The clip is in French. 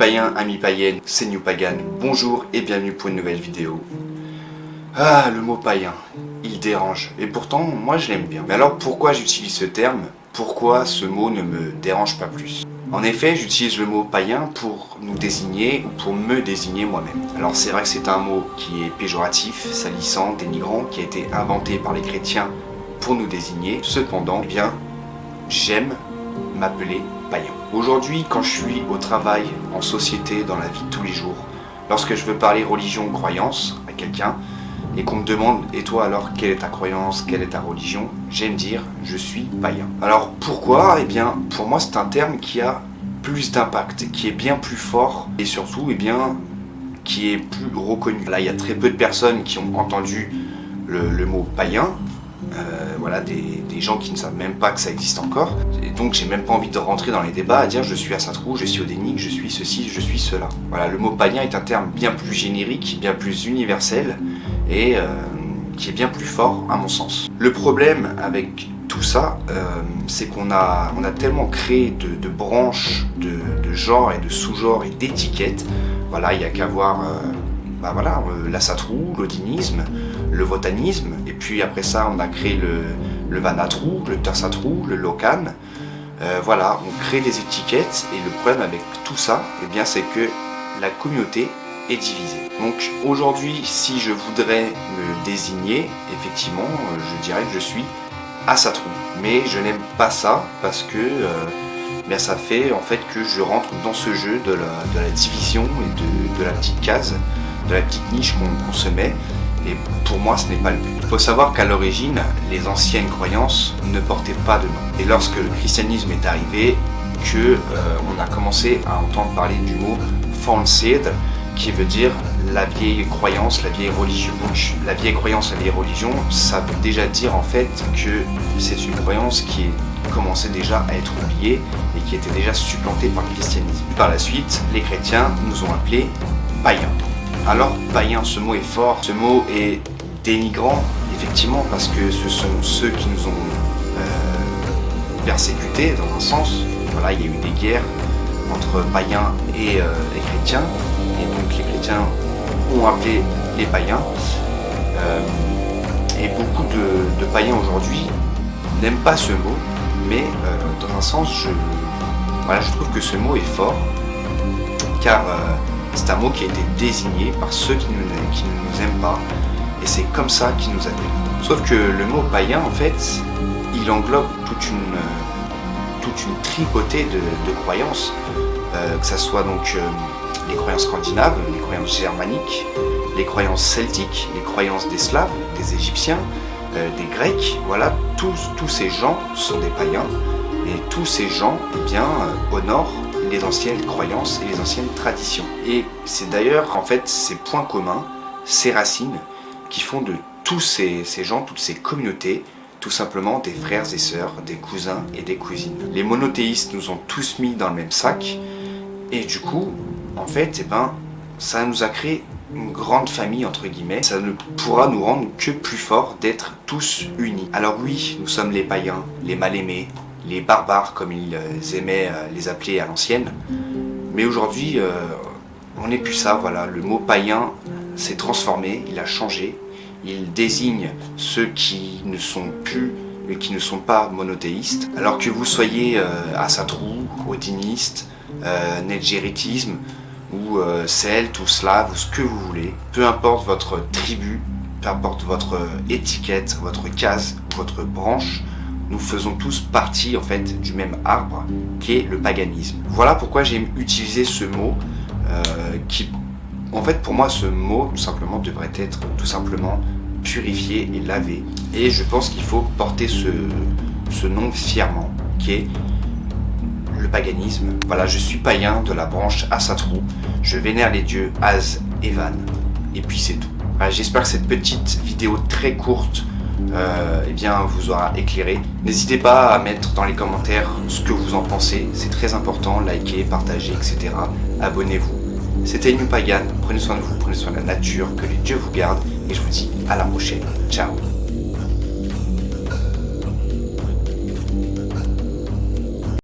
païens, amis païennes, c'est New Pagan. Bonjour et bienvenue pour une nouvelle vidéo. Ah, le mot païen, il dérange. Et pourtant, moi je l'aime bien. Mais alors pourquoi j'utilise ce terme? Pourquoi ce mot ne me dérange pas plus? En effet, j'utilise le mot païen pour nous désigner ou pour me désigner moi-même. Alors c'est vrai que c'est un mot qui est péjoratif, salissant, dénigrant, qui a été inventé par les chrétiens pour nous désigner. Cependant, eh bien, j'aime m'appeler païen. Aujourd'hui, quand je suis au travail, en société, dans la vie de tous les jours, lorsque je veux parler religion ou croyance à quelqu'un, et qu'on me demande « Et toi alors, quelle est ta croyance, quelle est ta religion ?» j'aime dire « Je suis païen ». Alors pourquoi? Eh bien, pour moi, c'est un terme qui a plus d'impact, qui est bien plus fort, et surtout, eh bien, qui est plus reconnu. Là, il y a très peu de personnes qui ont entendu le mot païen. Voilà, des gens qui ne savent même pas que ça existe encore. Et donc j'ai même pas envie de rentrer dans les débats à dire je suis à Saint-Trou, je suis au Dénic, je suis ceci, je suis cela. Voilà, le mot païen est un terme bien plus générique, bien plus universel et qui est bien plus fort à mon sens. Le problème avec tout ça, c'est qu'on a tellement créé de branches, de genres et de sous-genres et d'étiquettes. Voilà, il n'y a qu'à voir la Satrou, l'odinisme, le votanisme, et puis après ça on a créé le Vanatrou, le Tassatrou, le Locan. Voilà, on crée des étiquettes et le problème avec tout ça, eh bien, c'est que la communauté est divisée. Donc aujourd'hui, si je voudrais me désigner, effectivement, je dirais que je suis Assatrou. Mais je n'aime pas ça parce que bien, ça fait en fait que je rentre dans ce jeu de la division et de la petite case, de la petite niche qu'on se met. Et pour moi, ce n'est pas le but. Il faut savoir qu'à l'origine, les anciennes croyances ne portaient pas de nom. Et lorsque le christianisme est arrivé, on a commencé à entendre parler du mot Fornsed, qui veut dire la vieille croyance, la vieille religion. Donc la vieille croyance, la vieille religion, ça veut déjà dire en fait que c'est une croyance qui commençait déjà à être oubliée et qui était déjà supplantée par le christianisme. Par la suite, les chrétiens nous ont appelés païens. Alors païen, ce mot est fort, ce mot est dénigrant, effectivement, parce que ce sont ceux qui nous ont persécutés dans un sens. Voilà, il y a eu des guerres entre païens et les chrétiens, et donc les chrétiens ont appelé les païens. Et beaucoup de païens aujourd'hui n'aiment pas ce mot, mais dans un sens, je trouve que ce mot est fort, car c'est un mot qui a été désigné par ceux qui ne nous aiment pas, et c'est comme ça qu'ils nous appellent. Sauf que le mot païen, en fait, il englobe toute une tripotée de croyances, que ce soit donc les croyances scandinaves, les croyances germaniques, les croyances celtiques, les croyances des Slaves, des Égyptiens, des Grecs. Voilà, tous ces gens sont des païens, et tous ces gens, eh bien, honorent les anciennes croyances et les anciennes traditions. Et c'est d'ailleurs en fait ces points communs, ces racines, qui font de tous ces gens, toutes ces communautés, tout simplement des frères et sœurs, des cousins et des cousines. Les monothéistes nous ont tous mis dans le même sac, et du coup, en fait, ça nous a créé une grande famille, entre guillemets. Ça ne pourra nous rendre que plus forts d'être tous unis. Alors oui, nous sommes les païens, les mal-aimés, les barbares comme ils aimaient les appeler à l'ancienne. Mais aujourd'hui, on n'est plus ça, voilà. Le mot païen s'est transformé, il a changé. Il désigne ceux qui ne sont plus et qui ne sont pas monothéistes. Alors que vous soyez Assatrou, odiniste, nedjéritisme, ou celte, ou slave, ou ce que vous voulez, peu importe votre tribu, peu importe votre étiquette, votre case, votre branche, nous faisons tous partie en fait du même arbre qui est le paganisme. Voilà pourquoi j'aime utiliser ce mot qui, en fait, pour moi, ce mot tout simplement devrait être tout simplement purifié et lavé. Et je pense qu'il faut porter ce nom fièrement, qui est le paganisme. Voilà, je suis païen de la branche Assatrou. Je vénère les dieux Az et Van. Et puis c'est tout. Voilà, j'espère que cette petite vidéo très courte eh bien, vous aura éclairé. N'hésitez pas à mettre dans les commentaires ce que vous en pensez, c'est très important, likez, partagez, etc. Abonnez-vous. C'était New Pagan, prenez soin de vous, prenez soin de la nature, que les dieux vous gardent, et je vous dis à la prochaine. Ciao.